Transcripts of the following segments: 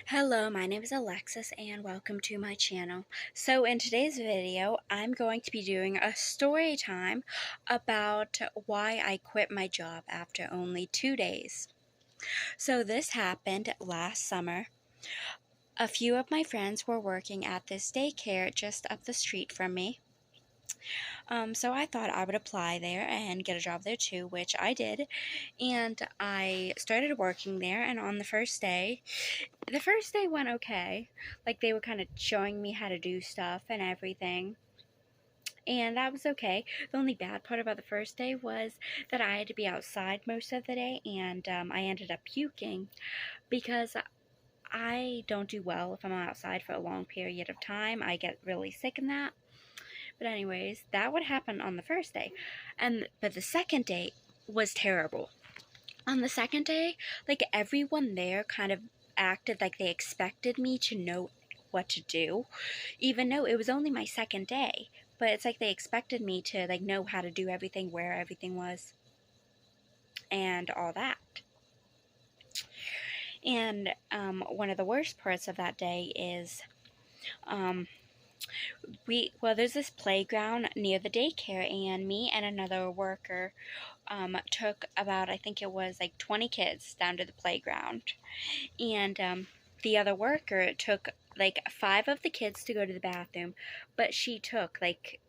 Hello, my name is Alexis and welcome to my channel. So in today's video, I'm going to be doing a story time about why I quit my job after only 2 days. So this happened last summer. A few of my friends were working at this daycare just up the street from me. So I thought I would apply there and get a job there too, which I did. And I started working there, and on the first day went okay. Like, they were kind of showing me how to do stuff and everything. And that was okay. The only bad part about the first day was that I had to be outside most of the day, and I ended up puking because I don't do well if I'm outside for a long period of time. I get really sick in that. But anyways, that would happen on the first day. But the second day was terrible. On the second day, like, everyone there kind of acted like they expected me to know what to do, even though it was only my second day. But it's like they expected me to, like, know how to do everything, where everything was, and all that. And one of the worst parts of that day is there's this playground near the daycare, and me and another worker took about, I think it was like 20 kids down to the playground. And the other worker took like 5 of the kids to go to the bathroom, but she took like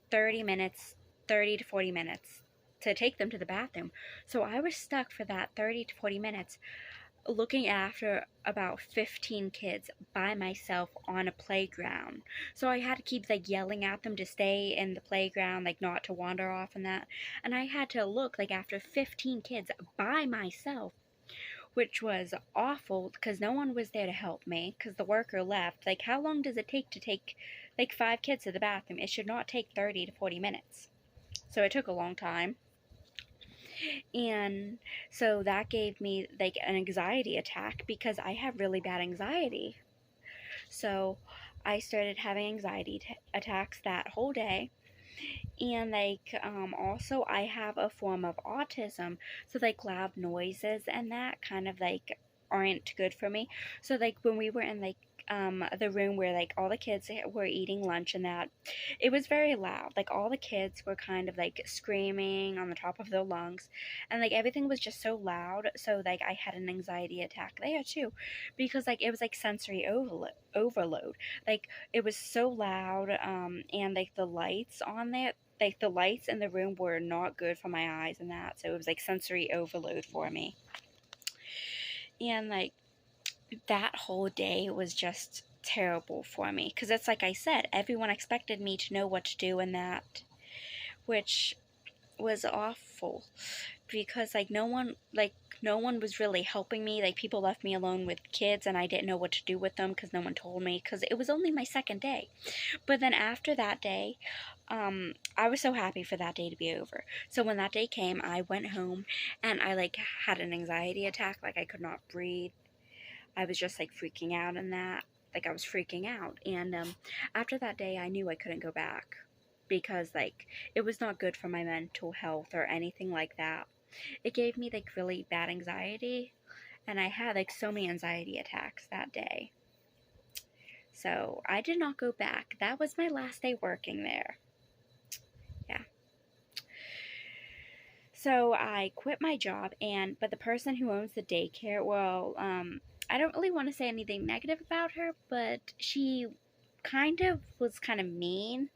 30 minutes, 30 to 40 minutes to take them to the bathroom. So I was stuck for that 30 to 40 minutes looking after about 15 kids by myself on a playground. So I had to keep like yelling at them to stay in the playground, like not to wander off and that. And I had to look like after 15 kids by myself, which was awful because no one was there to help me because the worker left. Like, how long does it take to take like 5 kids to the bathroom? It should not take 30 to 40 minutes. So it took a long time. And so that gave me like an anxiety attack because I have really bad anxiety. So I started having anxiety attacks that whole day. And like also I have a form of autism, so like loud noises and that kind of like aren't good for me. So like when we were in like the room where like all the kids were eating lunch and that, it was very loud. Like all the kids were kind of like screaming on the top of their lungs, and like everything was just so loud. So like I had an anxiety attack there too, because like it was like sensory overload. Like it was so loud, and like the lights on there, like the lights in the room were not good for my eyes and that. So it was like sensory overload for me. And like that whole day was just terrible for me because it's like I said, everyone expected me to know what to do and that, which was awful because like no one was really helping me. Like, people left me alone with kids and I didn't know what to do with them because no one told me, because it was only my second day. But then after that day, I was so happy for that day to be over. So when that day came, I went home and I like had an anxiety attack. Like, I could not breathe. I was just like freaking out and that. Like, I was freaking out. And after that day, I knew I couldn't go back because like it was not good for my mental health or anything like that. It gave me like really bad anxiety, and I had like so many anxiety attacks that day. So I did not go back. That was my last day working there. Yeah. So I quit my job, but the person who owns the daycare, well, I don't really want to say anything negative about her, but she was kind of mean.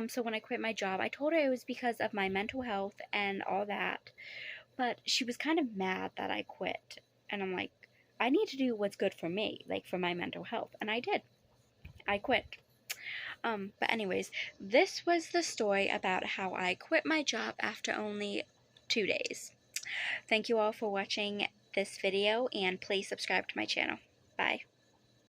So when I quit my job, I told her it was because of my mental health and all that. But she was kind of mad that I quit. And I'm like, I need to do what's good for me, like for my mental health. And I did. I quit. But anyways, this was the story about how I quit my job after only 2 days. Thank you all for watching this video, and please subscribe to my channel. Bye.